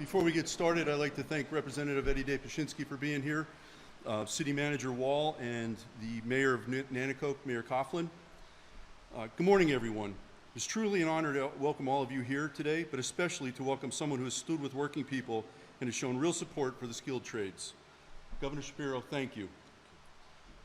Before we get started, I'd like to thank Representative Eddie Dapashinsky for being here, City Manager Wall, and the Mayor of Nanticoke, Mayor Coughlin. Good morning, everyone. It's truly an honor to welcome all of you here today, but especially to welcome someone who has stood with working people and has shown real support for the skilled trades. Governor Shapiro, thank you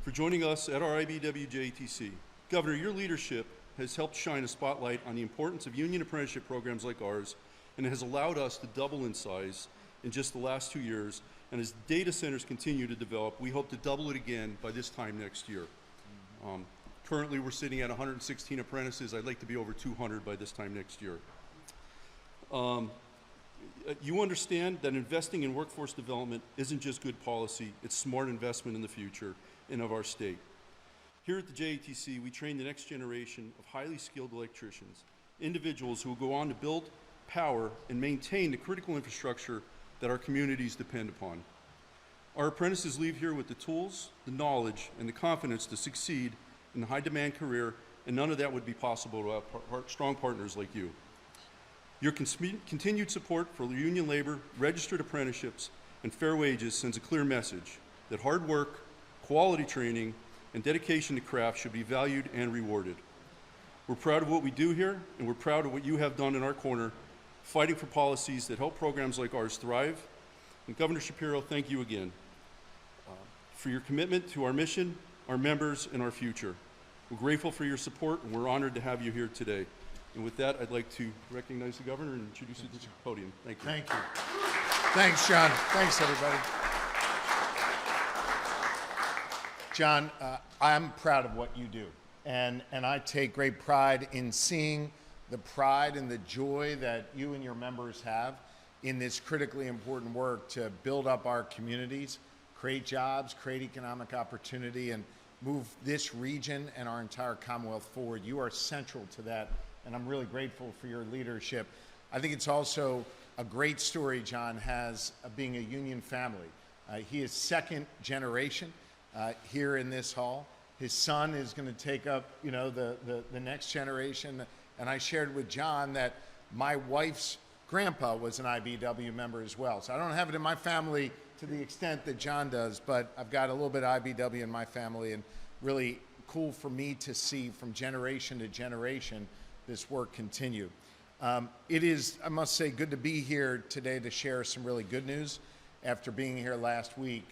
for joining us at our IBEW JATC. Governor, your leadership has helped shine a spotlight on the importance of union apprenticeship programs like ours, and it has allowed us to double in size in just the last 2 years. And as data centers continue to develop, we hope to double it again by this time next year. Currently, we're sitting at 116 apprentices. I'd like to be over 200 by this time next year. You understand that investing in workforce development isn't just good policy, it's smart investment in the future and of our state. Here at the JATC, we train the next generation of highly skilled electricians, individuals who will go on to build, power, and maintain the critical infrastructure that our communities depend upon. Our apprentices leave here with the tools, the knowledge, and the confidence to succeed in a high-demand career, and none of that would be possible without strong partners like you. Your continued support for union labor, registered apprenticeships, and fair wages sends a clear message that hard work, quality training, and dedication to craft should be valued and rewarded. We're proud of what we do here, and we're proud of what you have done in our corner, fighting for policies that help programs like ours thrive. And Governor Shapiro, thank you again for your commitment to our mission, our members, and our future. We're grateful for your support, and we're honored to have you here today. And with that, I'd like to recognize the governor and introduce you to the podium. Thank you. Thank you. Thanks, John. Thanks, everybody. John, I'm proud of what you do, and I take great pride in seeing the pride and the joy that you and your members have in this critically important work to build up our communities, create jobs, create economic opportunity, and move this region and our entire Commonwealth forward. You are central to that, and I'm really grateful for your leadership. I think it's also a great story John has of being a union family. He is second generation here in this hall. His son is going to take up, the next generation. And I shared with John that my wife's grandpa was an IBEW member as well. So I don't have it in my family to the extent that John does, but I've got a little bit of IBEW in my family, and really cool for me to see from generation to generation this work continue. It is, I must say, good to be here today to share some really good news after being here last week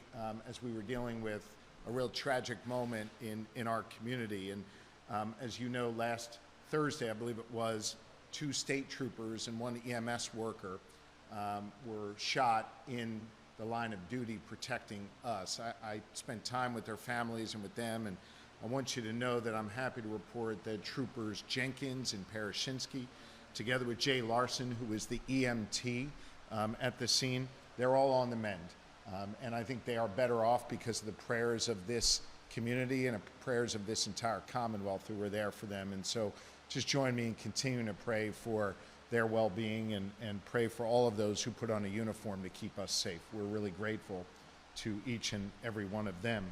as we were dealing with a real tragic moment in our community. And as you know, last Thursday, I believe it was, 2 state troopers and 1 EMS worker were shot in the line of duty protecting us. I spent time with their families and with them, and I want you to know that I'm happy to report that Troopers Jenkins and Parashinsky, together with Jay Larson, who was the EMT at the scene, they're all on the mend. And I think they are better off because of the prayers of this community and the prayers of this entire Commonwealth who were there for them. And so just join me in continuing to pray for their well-being and pray for all of those who put on a uniform to keep us safe. We're really grateful to each and every one of them.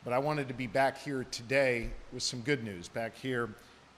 But I wanted to be back here today with some good news, back here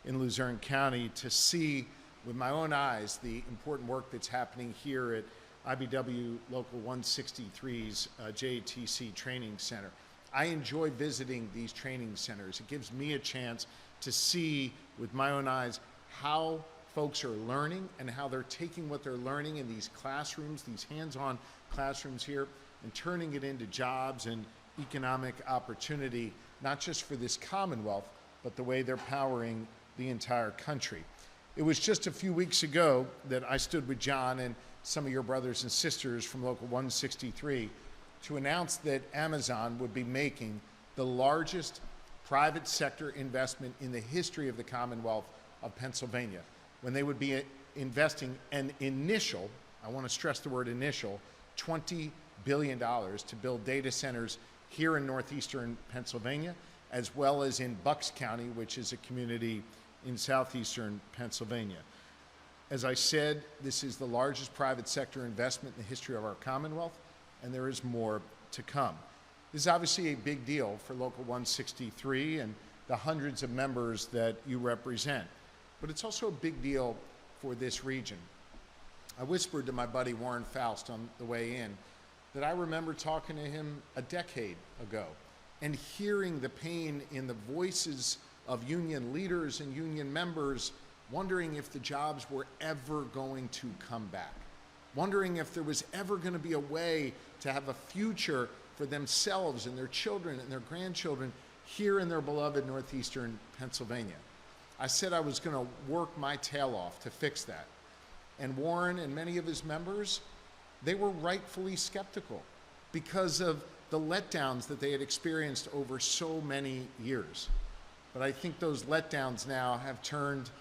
in Luzerne County, to see with my own eyes the important work that's happening here at IBEW Local 163's JATC Training Center. I enjoy visiting these training centers. It gives me a chance to see with my own eyes how folks are learning and how they're taking what they're learning in these classrooms, these hands-on classrooms here, and turning it into jobs and economic opportunity, not just for this Commonwealth, but the way they're powering the entire country. It was just a few weeks ago that I stood with John and some of your brothers and sisters from Local 163 to announce that Amazon would be making the largest private sector investment in the history of the Commonwealth of Pennsylvania, when they would be investing an initial, I want to stress the word initial, $20 billion to build data centers here in northeastern Pennsylvania, as well as in Bucks County, which is a community in southeastern Pennsylvania. As I said, this is the largest private sector investment in the history of our Commonwealth, and there is more to come. This is obviously a big deal for Local 163 and the hundreds of members that you represent, but it's also a big deal for this region. I whispered to my buddy Warren Faust on the way in that I remember talking to him a decade ago and hearing the pain in the voices of union leaders and union members, wondering if the jobs were ever going to come back, wondering if there was ever going to be a way to have a future for themselves and their children and their grandchildren here in their beloved northeastern Pennsylvania. I said I was going to work my tail off to fix that. And Warren and many of his members, they were rightfully skeptical because of the letdowns that they had experienced over so many years. But I think those letdowns now have turned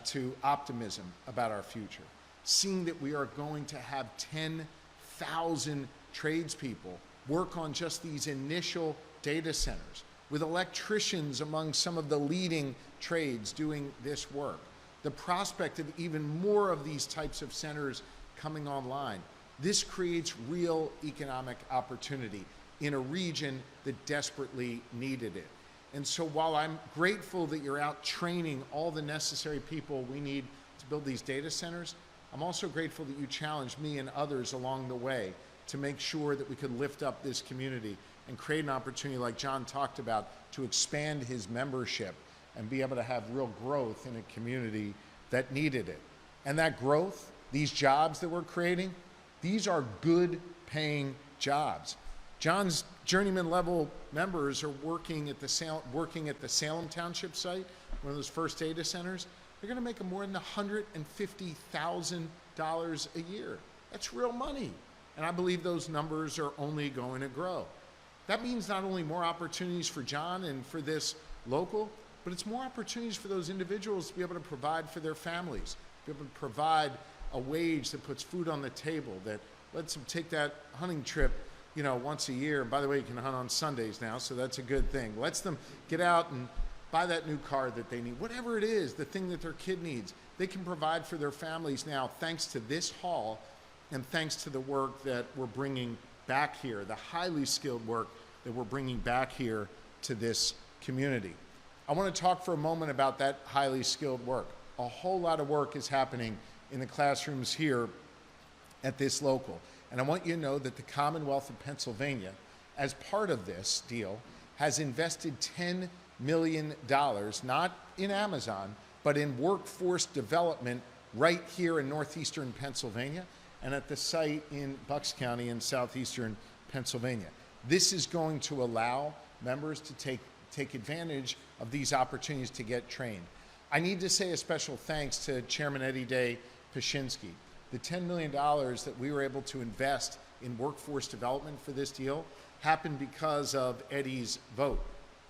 to optimism about our future, seeing that we are going to have 10,000 tradespeople work on just these initial data centers, with electricians among some of the leading trades doing this work. The prospect of even more of these types of centers coming online, this creates real economic opportunity in a region that desperately needed it. And so while I'm grateful that you're out training all the necessary people we need to build these data centers, I'm also grateful that you challenged me and others along the way to make sure that we could lift up this community and create an opportunity, like John talked about, to expand his membership and be able to have real growth in a community that needed it. And that growth, these jobs that we're creating, these are good paying jobs. John's journeyman level members are working at the Salem Township site, one of those first data centers. They're going to make more than $150,000 a year. That's real money. And I believe those numbers are only going to grow. That means not only more opportunities for John and for this local, but it's more opportunities for those individuals to be able to provide for their families, be able to provide a wage that puts food on the table, that lets them take that hunting trip, you know, once a year. And by the way, you can hunt on Sundays now, so that's a good thing. Lets them get out and buy that new car that they need. Whatever it is, the thing that their kid needs, they can provide for their families now thanks to this hall and thanks to the work that we're bringing back here, the highly skilled work that we're bringing back here to this community. I want to talk for a moment about that highly skilled work. A whole lot of work is happening in the classrooms here at this local. And I want you to know that the Commonwealth of Pennsylvania, as part of this deal, has invested $10 million, not in Amazon, but in workforce development right here in northeastern Pennsylvania and at the site in Bucks County in southeastern Pennsylvania. This is going to allow members to take advantage of these opportunities to get trained. I need to say a special thanks to Chairman Eddie Day Pashinsky. The $10 million that we were able to invest in workforce development for this deal happened because of Eddie's vote,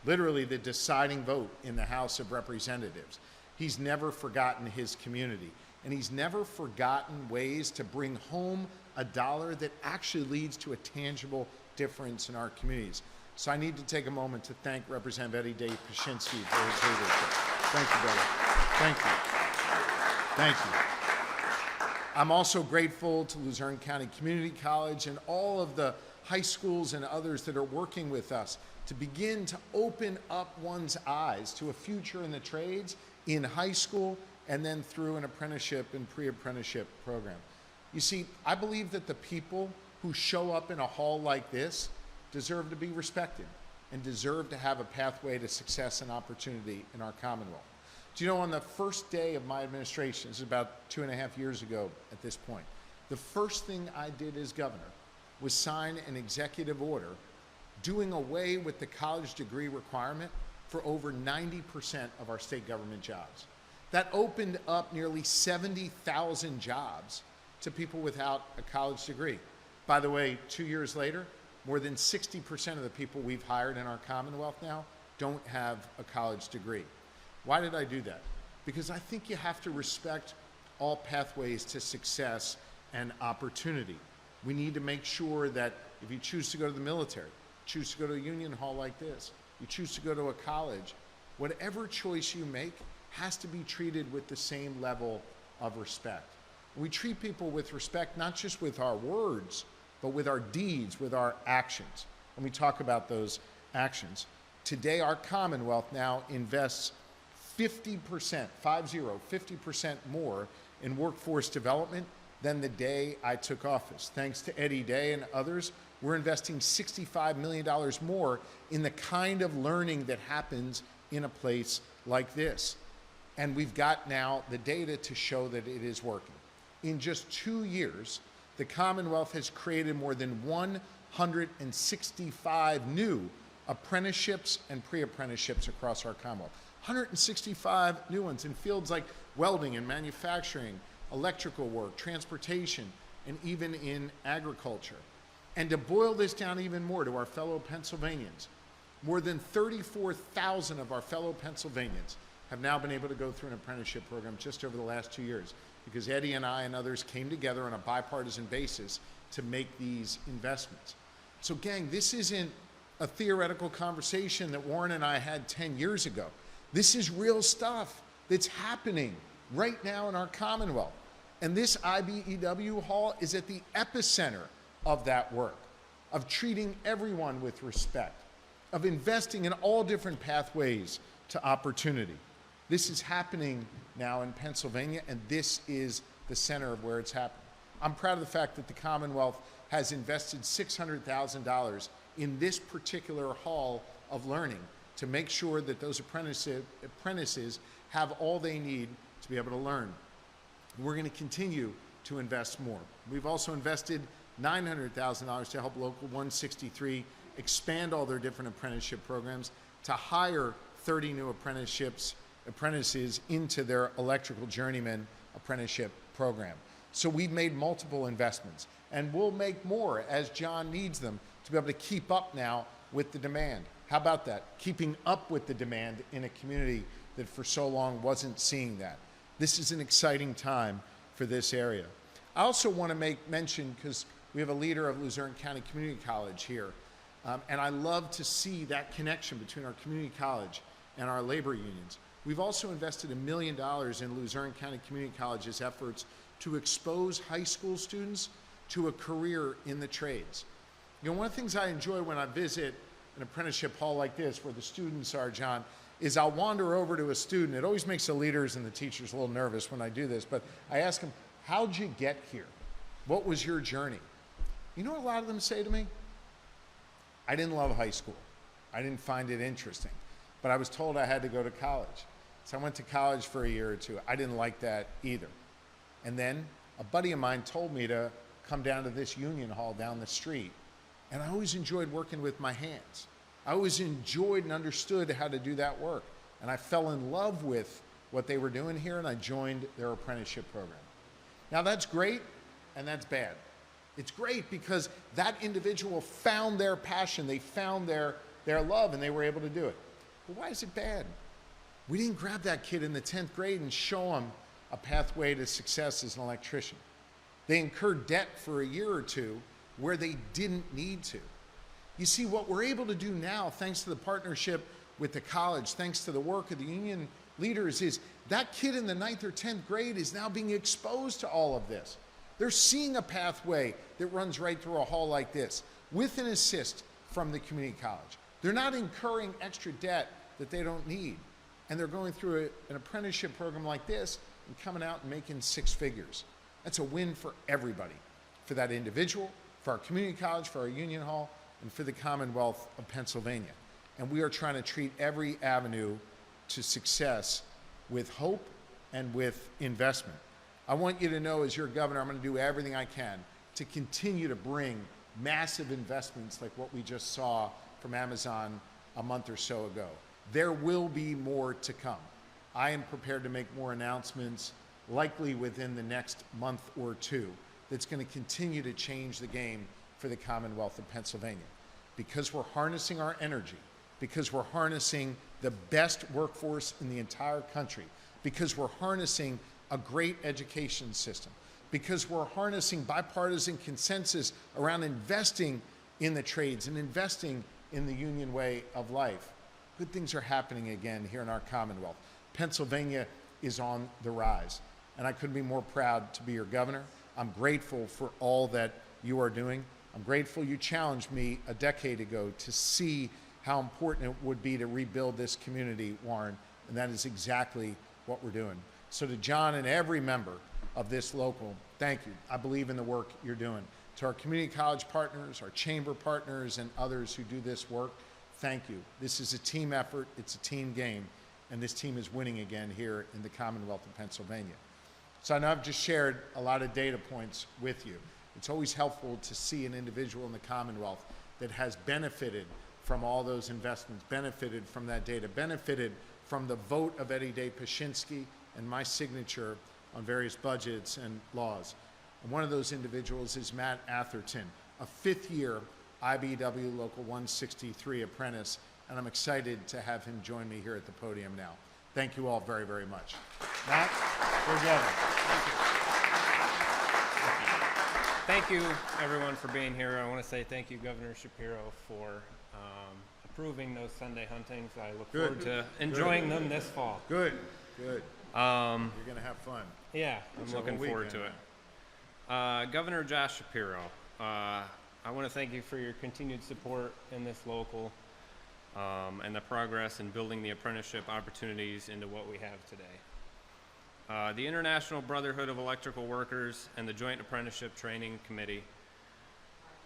literally the deciding vote in the House of Representatives. He's never forgotten his community, and he's never forgotten ways to bring home a dollar that actually leads to a tangible difference in our communities. So I need to take a moment to thank Representative Eddie Day Pashinsky for his leadership. Thank you, brother. Thank you. Thank you. I'm also grateful to Luzerne County Community College and all of the high schools and others that are working with us to begin to open up one's eyes to a future in the trades in high school and then through an apprenticeship and pre-apprenticeship program. You see, I believe that the people who show up in a hall like this deserve to be respected and deserve to have a pathway to success and opportunity in our Commonwealth. Do you know, on the first day of my administration, this is about 2.5 years ago at this point, the first thing I did as governor was sign an executive order doing away with the college degree requirement for over 90% of our state government jobs. That opened up nearly 70,000 jobs to people without a college degree. By the way, 2 years later, more than 60% of the people we've hired in our Commonwealth now don't have a college degree. Why did I do that? Because I think you have to respect all pathways to success and opportunity. We need to make sure that if you choose to go to the military, choose to go to a union hall like this, you choose to go to a college, whatever choice you make has to be treated with the same level of respect. We treat people with respect, not just with our words, but with our deeds, with our actions. And we talk about those actions. Today, our Commonwealth now invests 50% more in workforce development than the day I took office. Thanks to Eddie Day and others, we're investing $65 million more in the kind of learning that happens in a place like this. And we've got now the data to show that it is working. In just 2 years, the Commonwealth has created more than 165 new apprenticeships and pre-apprenticeships across our Commonwealth. 165 new ones in fields like welding and manufacturing, electrical work, transportation, and even in agriculture. And to boil this down even more to our fellow Pennsylvanians, more than 34,000 of our fellow Pennsylvanians have now been able to go through an apprenticeship program just over the last 2 years, because Eddie and I and others came together on a bipartisan basis to make these investments. So gang, this isn't a theoretical conversation that Warren and I had 10 years ago. This is real stuff that's happening right now in our Commonwealth. And this IBEW hall is at the epicenter of that work, of treating everyone with respect, of investing in all different pathways to opportunity. This is happening now in Pennsylvania, and this is the center of where it's happening. I'm proud of the fact that the Commonwealth has invested $600,000 in this particular hall of learning to make sure that those apprentices have all they need to be able to learn. We're going to continue to invest more. We've also invested $900,000 to help Local 163 expand all their different apprenticeship programs, to hire 30 new apprentices into their electrical journeyman apprenticeship program. So we've made multiple investments, and we'll make more as John needs them to be able to keep up now with the demand. How about that? Keeping up with the demand in a community that for so long wasn't seeing that. This is an exciting time for this area. I also want to make mention, because we have a leader of Luzerne County Community College here, and I love to see that connection between our community college and our labor unions. We've also invested $1 million in Luzerne County Community College's efforts to expose high school students to a career in the trades. You know, one of the things I enjoy when I visit an apprenticeship hall like this, where the students are, John, is I'll wander over to a student. It always makes the leaders and the teachers a little nervous when I do this, but I ask them, how'd you get here? What was your journey? You know what a lot of them say to me? I didn't love high school. I didn't find it interesting, but I was told I had to go to college. So I went to college for a year or two. I didn't like that either. And then a buddy of mine told me to come down to this union hall down the street. And I always enjoyed working with my hands. I always enjoyed and understood how to do that work. And I fell in love with what they were doing here, and I joined their apprenticeship program. Now that's great, and that's bad. It's great because that individual found their passion, they found their love, and they were able to do it. But why is it bad? We didn't grab that kid in the 10th grade and show him a pathway to success as an electrician. They incurred debt for a year or two where they didn't need to. You see, what we're able to do now, thanks to the partnership with the college, thanks to the work of the union leaders, is that kid in the 9th or 10th grade is now being exposed to all of this. They're seeing a pathway that runs right through a hall like this with an assist from the community college. They're not incurring extra debt that they don't need. And they're going through an apprenticeship program like this and coming out and making 6 figures. That's a win for everybody, for that individual, for our community college, for our union hall, and for the Commonwealth of Pennsylvania. And we are trying to treat every avenue to success with hope and with investment. I want you to know, as your governor, I'm going to do everything I can to continue to bring massive investments like what we just saw from Amazon a month or so ago. There will be more to come. I am prepared to make more announcements, likely within the next month or two, that's going to continue to change the game for the Commonwealth of Pennsylvania. Because we're harnessing our energy, because we're harnessing the best workforce in the entire country, because we're harnessing a great education system, because we're harnessing bipartisan consensus around investing in the trades and investing in the union way of life. Good things are happening again here in our Commonwealth. Pennsylvania is on the rise, and I couldn't be more proud to be your governor. I'm grateful for all that you are doing. I'm grateful you challenged me a decade ago to see how important it would be to rebuild this community, Warren, and that is exactly what we're doing. So to John and every member of this local, thank you. I believe in the work you're doing. To our community college partners, our chamber partners, and others who do this work, thank you. This is a team effort, it's a team game, and this team is winning again here in the Commonwealth of Pennsylvania. So I know I've just shared a lot of data points with you. It's always helpful to see an individual in the Commonwealth that has benefited from all those investments, benefited from that data, benefited from the vote of Eddie Day Pashinsky and my signature on various budgets and laws. And one of those individuals is Matt Atherton, a fifth-year IBEW Local 163 apprentice, and I'm excited to have him join me here at the podium now. Thank you all very, very much. Matt, we're together. Thank you, everyone, for being here. I want to say thank you, Governor Shapiro, for approving those Sunday huntings. I look forward to enjoying them this fall. Good, good. You're going to have fun. Yeah, I'm looking forward to it. Governor Josh Shapiro, I want to thank you for your continued support in this local and the progress in building the apprenticeship opportunities into what we have today. The International Brotherhood of Electrical Workers and the Joint Apprenticeship Training Committee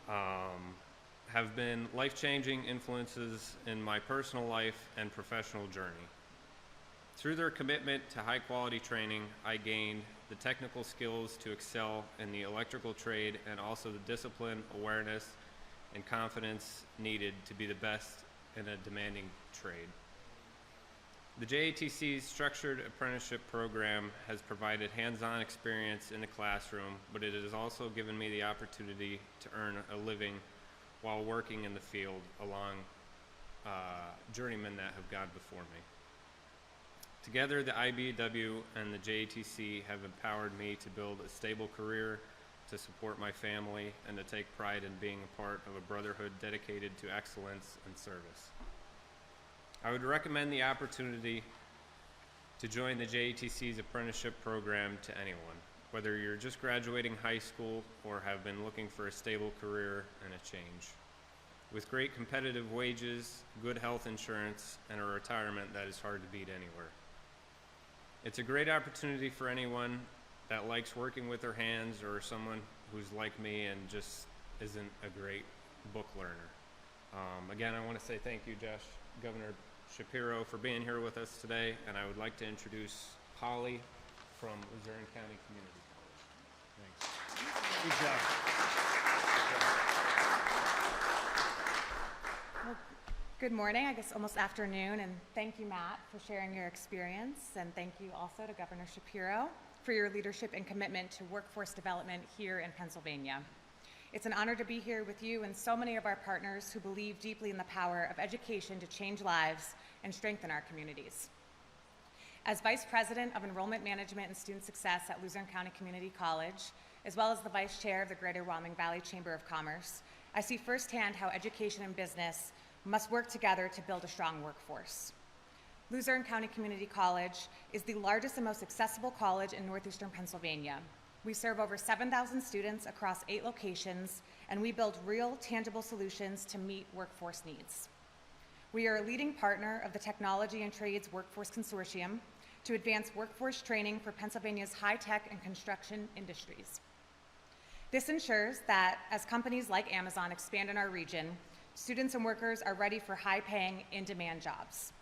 have been life-changing influences in my personal life and professional journey. Through their commitment to high-quality training, I gained the technical skills to excel in the electrical trade and also the discipline, awareness, and confidence needed to be the best in a demanding trade. The JATC's structured apprenticeship program has provided hands-on experience in the classroom, but it has also given me the opportunity to earn a living while working in the field along journeymen that have gone before me. Together, the IBEW and the JATC have empowered me to build a stable career, to support my family, and to take pride in being a part of a brotherhood dedicated to excellence and service. I would recommend the opportunity to join the JATC's apprenticeship program to anyone, whether you're just graduating high school or have been looking for a stable career and a change. With great competitive wages, good health insurance, and a retirement that is hard to beat anywhere. It's a great opportunity for anyone that likes working with their hands or someone who's like me and just isn't a great book learner. Again, I want to say thank you, Governor Shapiro, for being here with us today, and I would like to introduce Holly from Luzerne County Community College. Thanks. Good job. Well, good morning, I guess almost afternoon, and thank you, Matt, for sharing your experience, and thank you also to Governor Shapiro for your leadership and commitment to workforce development here in Pennsylvania. It's an honor to be here with you and so many of our partners who believe deeply in the power of education to change lives and strengthen our communities. As Vice President of Enrollment Management and Student Success at Luzerne County Community College, as well as the Vice Chair of the Greater Wyoming Valley Chamber of Commerce, I see firsthand how education and business must work together to build a strong workforce. Luzerne County Community College is the largest and most accessible college in northeastern Pennsylvania. We serve over 7,000 students across 8 locations, and we build real, tangible solutions to meet workforce needs. We are a leading partner of the Technology and Trades Workforce Consortium to advance workforce training for Pennsylvania's high-tech and construction industries. This ensures that as companies like Amazon expand in our region, students and workers are ready for high-paying, in-demand jobs.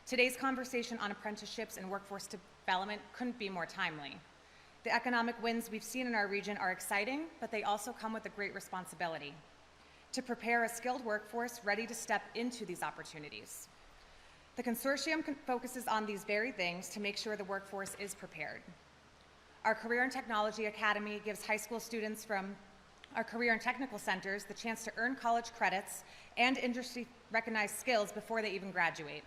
Today's conversation on apprenticeships and workforce development couldn't be more timely. The economic wins we've seen in our region are exciting, but they also come with a great responsibility to prepare a skilled workforce ready to step into these opportunities. The consortium focuses on these very things to make sure the workforce is prepared. Our Career and Technology Academy gives high school students from our career and technical centers the chance to earn college credits and industry-recognized skills before they even graduate.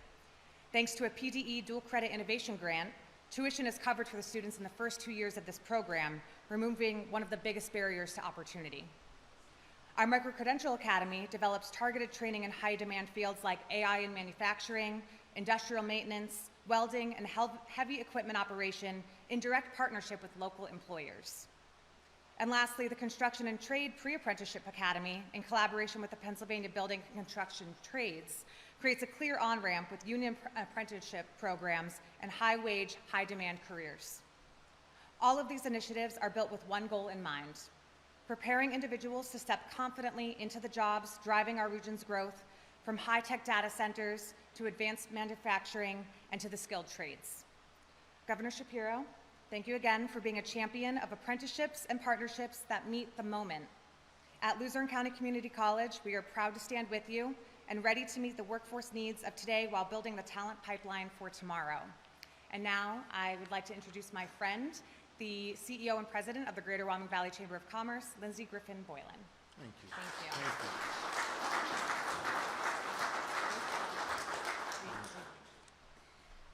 Thanks to a PDE dual credit innovation grant, tuition is covered for the students in the first 2 years of this program, removing one of the biggest barriers to opportunity. Our Micro-Credential Academy develops targeted training in high-demand fields like AI in manufacturing, industrial maintenance, welding, and heavy equipment operation in direct partnership with local employers. And lastly, the Construction and Trade Pre-Apprenticeship Academy, in collaboration with the Pennsylvania Building and Construction Trades, creates a clear on-ramp with union apprenticeship programs and high-wage, high-demand careers. All of these initiatives are built with one goal in mind: preparing individuals to step confidently into the jobs driving our region's growth, from high-tech data centers to advanced manufacturing and to the skilled trades. Governor Shapiro, thank you again for being a champion of apprenticeships and partnerships that meet the moment. At Luzerne County Community College, we are proud to stand with you and ready to meet the workforce needs of today while building the talent pipeline for tomorrow. And now I would like to introduce my friend, the CEO and President of the Greater Wyoming Valley Chamber of Commerce, Lindsay Griffin Boylan. Thank you. Thank you. Thank you.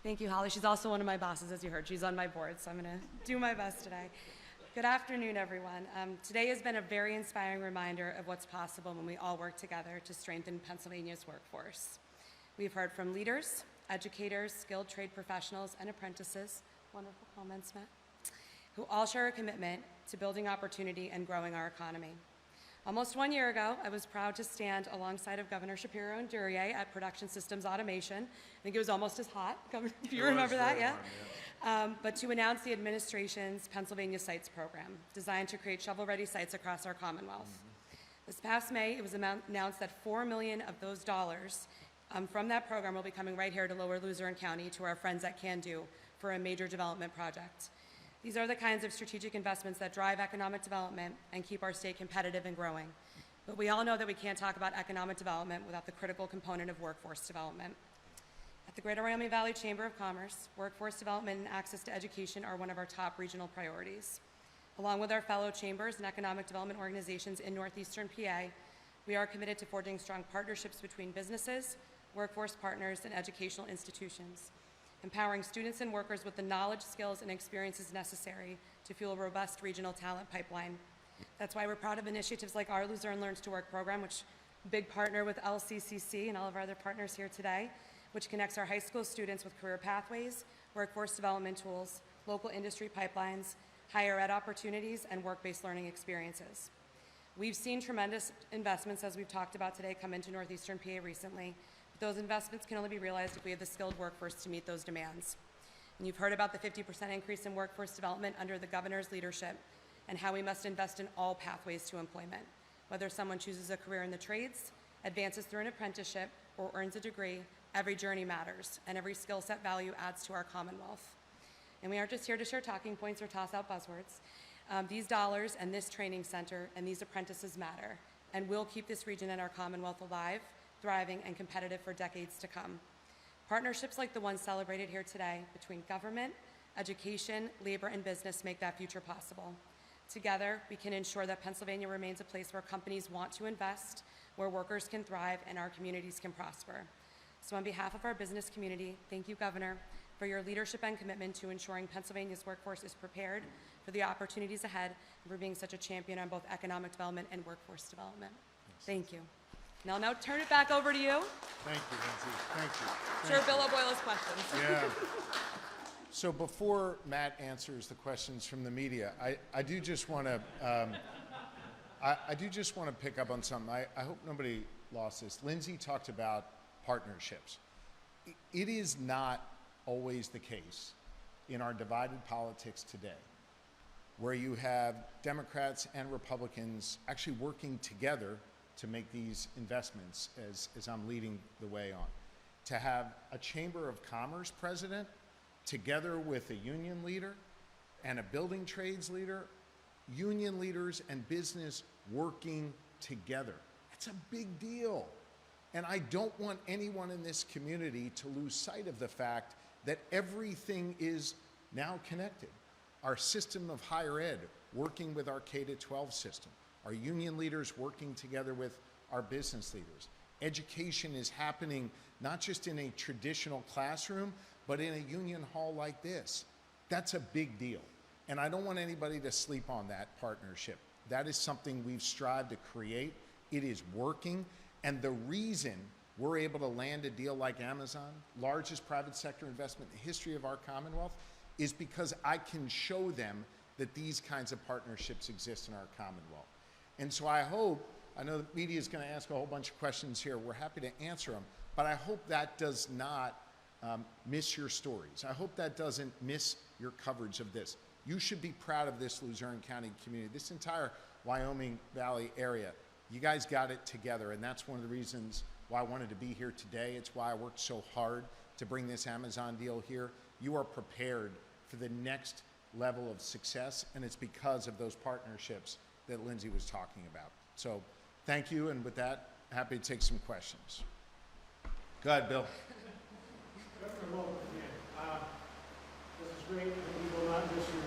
Thank you, Holly. She's also one of my bosses, as you heard. She's on my board, so I'm going to do my best today. Good afternoon, everyone. Today has been a very inspiring reminder of what's possible when we all work together to strengthen Pennsylvania's workforce. We've heard from leaders, educators, skilled trade professionals, and apprentices, wonderful comments, Matt, who all share a commitment to building opportunity and growing our economy. Almost 1 year ago, I was proud to stand alongside of Governor Shapiro and Duryea at Production Systems Automation. I think it was almost as hot, Governor, if you remember that, yeah? But to announce the administration's Pennsylvania Sites program, designed to create shovel-ready sites across our Commonwealth. This past May, it was announced that $4 million of those dollars from that program will be coming right here to Lower Luzerne County to our friends at Can Do for a major development project. These are the kinds of strategic investments that drive economic development and keep our state competitive and growing. But we all know that we can't talk about economic development without the critical component of workforce development. At the Greater Wyoming Valley Chamber of Commerce, workforce development and access to education are one of our top regional priorities. Along with our fellow chambers and economic development organizations in northeastern PA, we are committed to forging strong partnerships between businesses, workforce partners, and educational institutions, empowering students and workers with the knowledge, skills, and experiences necessary to fuel a robust regional talent pipeline. That's why we're proud of initiatives like our Luzerne Learns to Work program, which big partner with LCCC and all of our other partners here today, which connects our high school students with career pathways, workforce development tools, local industry pipelines, higher ed opportunities, and work-based learning experiences. We've seen tremendous investments, as we've talked about today, come into northeastern PA recently. Those investments can only be realized if we have the skilled workforce to meet those demands. And you've heard about the 50% increase in workforce development under the governor's leadership and how we must invest in all pathways to employment. Whether someone chooses a career in the trades, advances through an apprenticeship, or earns a degree, every journey matters, and every skill set value adds to our Commonwealth. And we aren't just here to share talking points or toss out buzzwords. These dollars and this training center and these apprentices matter, and will keep this region and our Commonwealth alive, thriving, and competitive for decades to come. Partnerships like the ones celebrated here today between government, education, labor, and business make that future possible. Together, we can ensure that Pennsylvania remains a place where companies want to invest, where workers can thrive, and our communities can prosper. So on behalf of our business community, thank you, Governor, for your leadership and commitment to ensuring Pennsylvania's workforce is prepared for the opportunities ahead, and for being such a champion on both economic development and workforce development. Thank you. And I'll now turn it back over to you. Thank you, Lindsay. Thank you. Sure, Bill O'Boyle has questions. Yeah. So before Matt answers the questions from the media, I do just want to pick up on something. I hope nobody lost this. Lindsay talked about partnerships. It is not always the case in our divided politics today, where you have Democrats and Republicans actually working together to make these investments, as I'm leading the way on. To have a Chamber of Commerce president together with a union leader and a building trades leader, union leaders and business working together. That's a big deal. And I don't want anyone in this community to lose sight of the fact that everything is now connected. Our system of higher ed working with our K-12 system, our union leaders working together with our business leaders. Education is happening not just in a traditional classroom, but in a union hall like this. That's a big deal. And I don't want anybody to sleep on that partnership. That is something we've strived to create. It is working. And the reason we're able to land a deal like Amazon, largest private sector investment in the history of our Commonwealth, is because I can show them that these kinds of partnerships exist in our Commonwealth. And so I know the media is going to ask a whole bunch of questions here. We're happy to answer them, but I hope that does not miss your stories. I hope that doesn't miss your coverage of this. You should be proud of this Luzerne County community, this entire Wyoming Valley area. You guys got it together, and that's one of the reasons why I wanted to be here today. It's why I worked so hard to bring this Amazon deal here. You are prepared for the next level of success, and it's because of those partnerships that Lindsay was talking about. So thank you, and with that, happy to take some questions. Go ahead, Bill. Governor Wolf, again, this is great, and we will not miss your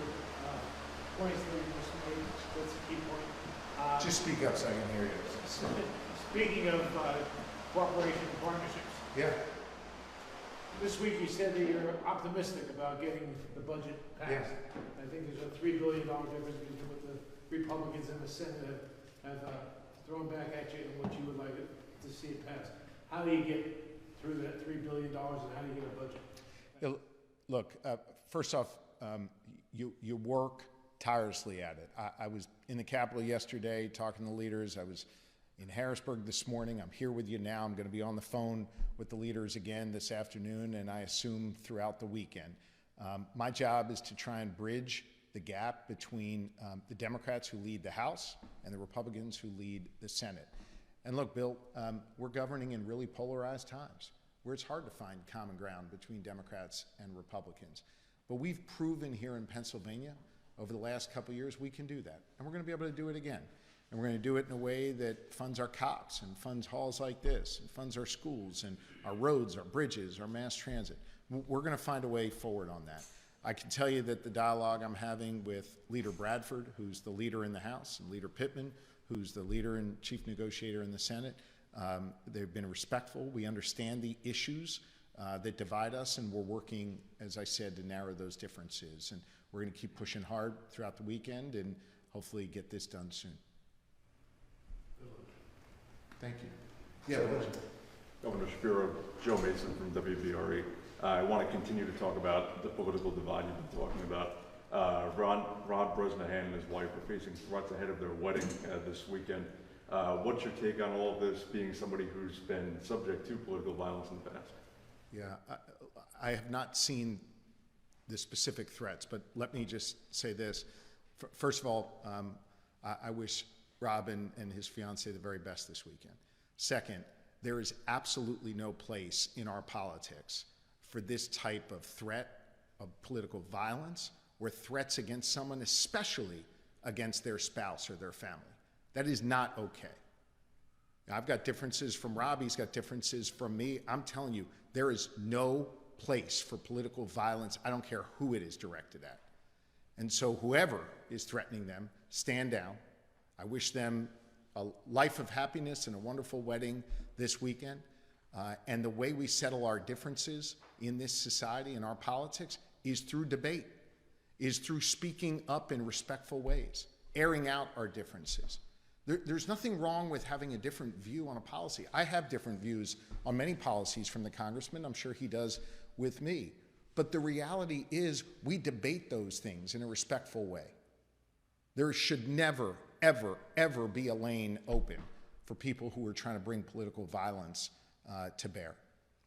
points that you just made. That's a key point. Just speak up so I can hear you. Speaking of cooperation and partnerships, Yeah. this week you said that you're optimistic about getting the budget passed. Yes. I think there's a $3 billion difference between what the Republicans in the Senate have thrown back at you and what you would like to see it passed. How do you get through that $3 billion, and how do you get a budget? Look, first off, you work tirelessly at it. I was in the Capitol yesterday talking to leaders. I was in Harrisburg this morning. I'm here with you now. I'm going to be on the phone with the leaders again this afternoon, and I assume throughout the weekend. My job is to try and bridge the gap between the Democrats who lead the House and the Republicans who lead the Senate. And look, Bill, we're governing in really polarized times where it's hard to find common ground between Democrats and Republicans. But we've proven here in Pennsylvania over the last couple of years we can do that. And we're going to be able to do it again. And we're going to do it in a way that funds our cops and funds halls like this and funds our schools and our roads, our bridges, our mass transit. We're going to find a way forward on that. I can tell you that the dialogue I'm having with Leader Bradford, who's the leader in the House, and Leader Pittman, who's the leader and chief negotiator in the Senate, they've been respectful. We understand the issues that divide us, and we're working, as I said, to narrow those differences. And we're going to keep pushing hard throughout the weekend and hopefully get this done soon. Thank you. Yeah, Governor Shapiro, Joe Mason from WVRE. I want to continue to talk about the political divide you've been talking about. Ron Bresnahan and his wife are facing threats ahead of their wedding this weekend. What's your take on all of this, being somebody who's been subject to political violence in the past? Yeah, I have not seen the specific threats, but let me just say this. First of all, I wish Robin and his fiancée the very best this weekend. Second, there is absolutely no place in our politics for this type of threat of political violence or threats against someone, especially against their spouse or their family. That is not okay. Now, I've got differences from Rob, he's got differences from me. I'm telling you, there is no place for political violence. I don't care who it is directed at. And so whoever is threatening them, stand down. I wish them a life of happiness and a wonderful wedding this weekend. And the way we settle our differences in this society, in our politics, is through debate, is through speaking up in respectful ways, airing out our differences. There's nothing wrong with having a different view on a policy. I have different views on many policies from the congressman. I'm sure he does with me. But the reality is we debate those things in a respectful way. There should never, ever, ever be a lane open for people who are trying to bring political violence to bear.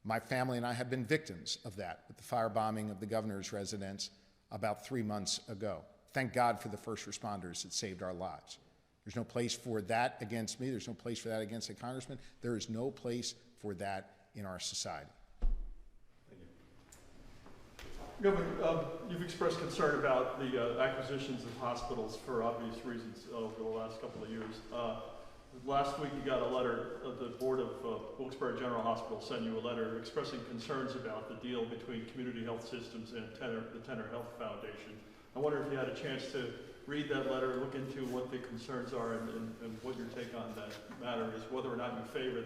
My family and I have been victims of that with the firebombing of the governor's residence about 3 months ago. Thank God for the first responders that saved our lives. There's no place for that against me. There's no place for that against a congressman. There is no place for that in our society. Governor, you've expressed concern about the acquisitions of hospitals for obvious reasons over the last couple of years. Last week you got a letter, the board of Wilkes-Barre General Hospital sent you a letter expressing concerns about the deal between Community Health Systems and the Tenor Health Foundation. I wonder if you had a chance to read that letter, look into what the concerns are and what your take on that matter is, whether or not you favor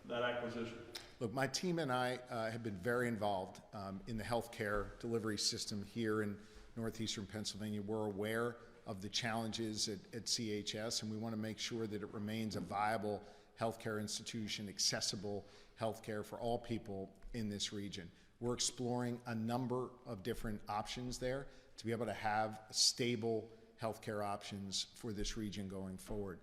that acquisition. Look, my team and I have been very involved in the healthcare delivery system here in northeastern Pennsylvania. We're aware of the challenges at CHS, and we want to make sure that it remains a viable healthcare institution, accessible healthcare for all people in this region. We're exploring a number of different options there to be able to have stable healthcare options for this region going forward.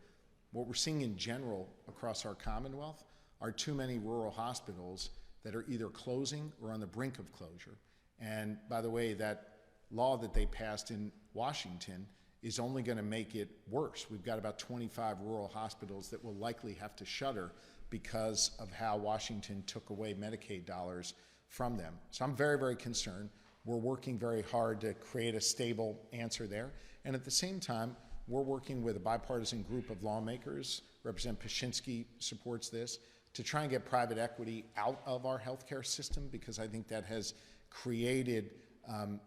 What we're seeing in general across our Commonwealth are too many rural hospitals that are either closing or on the brink of closure. And by the way, that law that they passed in Washington is only going to make it worse. We've got about 25 rural hospitals that will likely have to shutter because of how Washington took away Medicaid dollars from them. So I'm very, very concerned. We're working very hard to create a stable answer there. And at the same time, we're working with a bipartisan group of lawmakers. Representative Pashinsky supports this, to try and get private equity out of our healthcare system, because I think that has created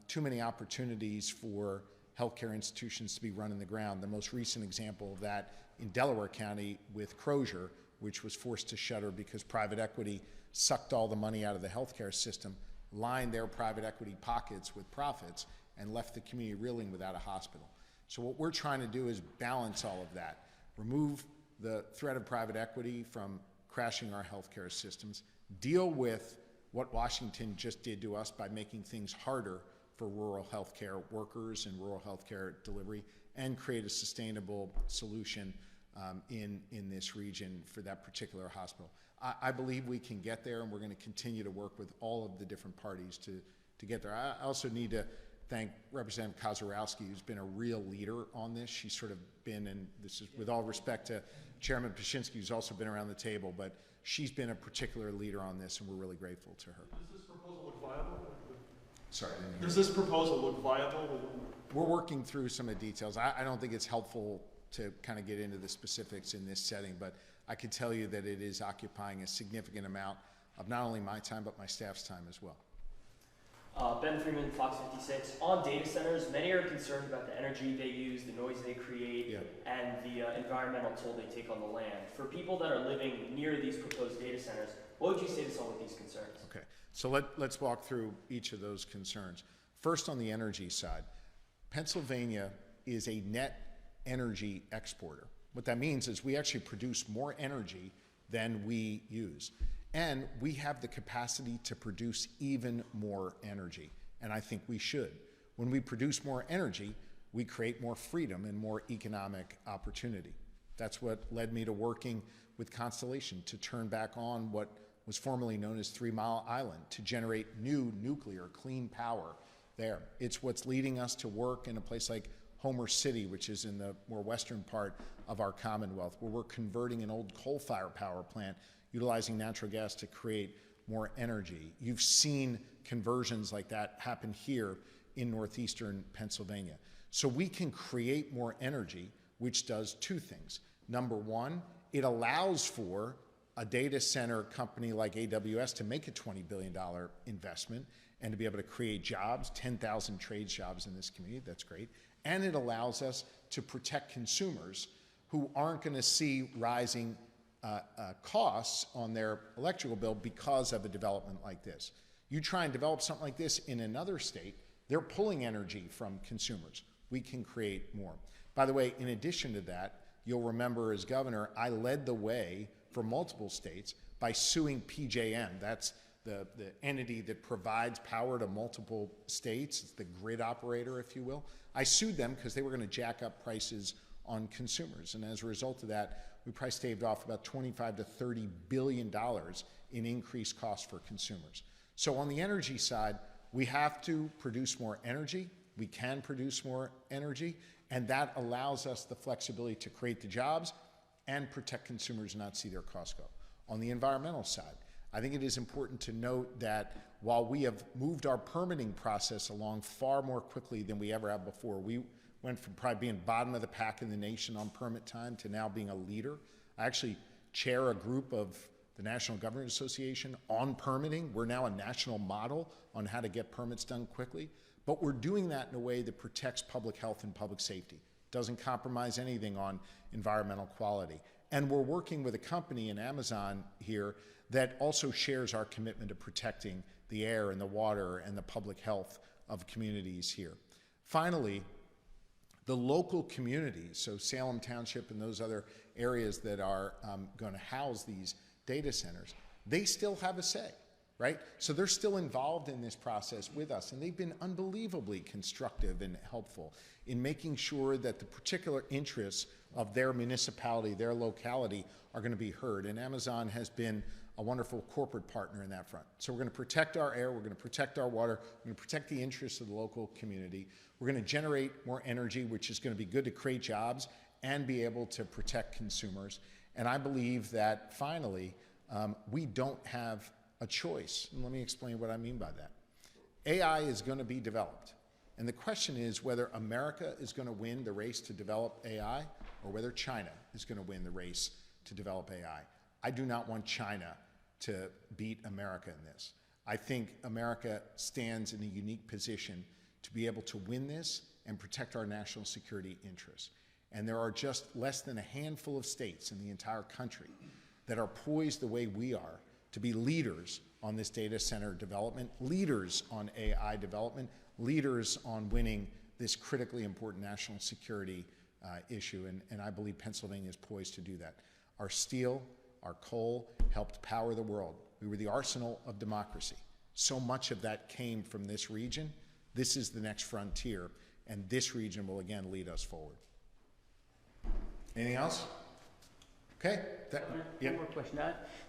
too many opportunities for healthcare institutions to be run in the ground. The most recent example of that in Delaware County with Crozier, which was forced to shutter because private equity sucked all the money out of the healthcare system, lined their private equity pockets with profits, and left the community reeling without a hospital. So what we're trying to do is balance all of that, remove the threat of private equity from crashing our healthcare systems, deal with what Washington just did to us by making things harder for rural healthcare workers and rural healthcare delivery, and create a sustainable solution in this region for that particular hospital. I believe we can get there, and we're going to continue to work with all of the different parties to get there. I also need to thank Representative Kozarowski, who's been a real leader on this. She's sort of been, and this is with all respect to Chairman Pashinsky, who's also been around the table, but she's been a particular leader on this, and we're really grateful to her. Does this proposal look viable? Sorry, I didn't hear. Does this proposal look viable? We're working through some of the details. I don't think it's helpful to kind of get into the specifics in this setting, but I can tell you that it is occupying a significant amount of not only my time, but my staff's time as well. Ben Freeman, Fox 56. On data centers, many are concerned about the energy they use, the noise they create, and the environmental toll they take on the land. For people that are living near these proposed data centers, what would you say to someone with these concerns? Okay, so let's walk through each of those concerns. First, on the energy side, Pennsylvania is a net energy exporter. What that means is we actually produce more energy than we use. And we have the capacity to produce even more energy, and I think we should. When we produce more energy, we create more freedom and more economic opportunity. That's what led me to working with Constellation to turn back on what was formerly known as 3 Mile Island, to generate new nuclear clean power there. It's what's leading us to work in a place like Homer City, which is in the more western part of our Commonwealth, where we're converting an old coal-fired power plant utilizing natural gas to create more energy. You've seen conversions like that happen here in northeastern Pennsylvania. So we can create more energy, which does two things. Number one, it allows for a data center company like AWS to make a $20 billion investment and to be able to create jobs, 10,000 trade jobs in this community. That's great. And it allows us to protect consumers who aren't going to see rising costs on their electrical bill because of a development like this. You try and develop something like this in another state, they're pulling energy from consumers. We can create more. By the way, in addition to that, you'll remember as governor, I led the way for multiple states by suing PJM. That's the entity that provides power to multiple states. It's the grid operator, if you will. I sued them because they were going to jack up prices on consumers. And as a result of that, we probably staved off about $25 to $30 billion in increased costs for consumers. So on the energy side, we have to produce more energy. We can produce more energy, and that allows us the flexibility to create the jobs and protect consumers and not see their costs go. On the environmental side, I think it is important to note that while we have moved our permitting process along far more quickly than we ever have before, we went from probably being bottom of the pack in the nation on permit time to now being a leader. I actually chair a group of the National Government Association on permitting. We're now a national model on how to get permits done quickly, but we're doing that in a way that protects public health and public safety, doesn't compromise anything on environmental quality. And we're working with a company in Amazon here that also shares our commitment to protecting the air and the water and the public health of communities here. Finally, the local communities, so Salem Township and those other areas that are going to house these data centers, they still have a say, right? So they're still involved in this process with us, and they've been unbelievably constructive and helpful in making sure that the particular interests of their municipality, their locality, are going to be heard. And Amazon has been a wonderful corporate partner in that front. So we're going to protect our air, we're going to protect our water, we're going to protect the interests of the local community. We're going to generate more energy, which is going to be good to create jobs and be able to protect consumers. And I believe that finally, we don't have a choice. And let me explain what I mean by that. AI is going to be developed. And the question is whether America is going to win the race to develop AI or whether China is going to win the race to develop AI. I do not want China to beat America in this. I think America stands in a unique position to be able to win this and protect our national security interests. And there are just less than a handful of states in the entire country that are poised the way we are to be leaders on this data center development, leaders on AI development, leaders on winning this critically important national security issue. And I believe Pennsylvania is poised to do that. Our steel, our coal helped power the world. We were the arsenal of democracy. So much of that came from this region. This is the next frontier, and this region will again lead us forward. Anything else? Okay. One more question.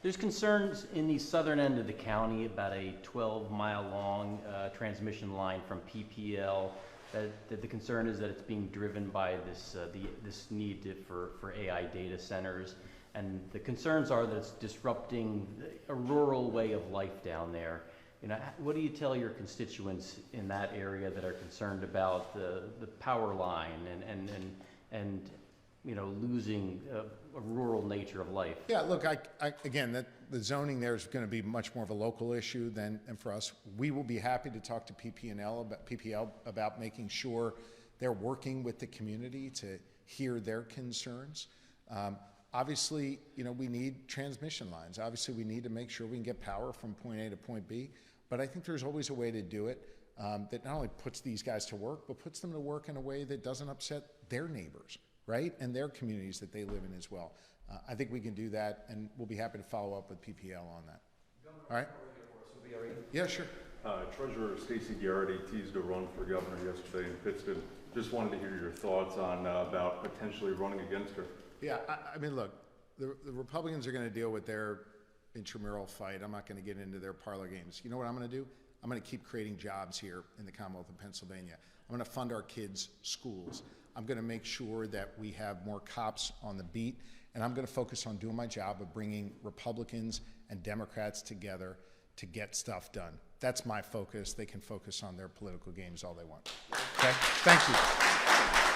There's concerns in the southern end of the county about a 12-mile-long transmission line from PPL. That the concern is that it's being driven by this need for AI data centers, and the concerns are that it's disrupting a rural way of life down there. You know, what do you tell your constituents in that area that are concerned about the power line and you know, losing a rural nature of life? Yeah, look, again, the zoning there is going to be much more of a local issue than for us. We will be happy to talk to PPL about making sure they're working with the community to hear their concerns. Obviously, you know, we need transmission lines. Obviously, we need to make sure we can get power from point A to point B. But I think there's always a way to do it that not only puts these guys to work, but puts them to work in a way that doesn't upset their neighbors, right? And their communities that they live in as well. I think we can do that, and we'll be happy to follow up with PPL on that. All right? Yeah, sure. Treasurer Stacey Garrity teased a run for governor yesterday in Pittston. Just wanted to hear your thoughts on about potentially running against her. Yeah, I mean, look, the Republicans are going to deal with their intramural fight. I'm not going to get into their parlor games. You know what I'm going to do? I'm going to keep creating jobs here in the Commonwealth of Pennsylvania. I'm going to fund our kids' schools. I'm going to make sure that we have more cops on the beat, and I'm going to focus on doing my job of bringing Republicans and Democrats together to get stuff done. That's my focus. They can focus on their political games all they want. Okay? Thank you.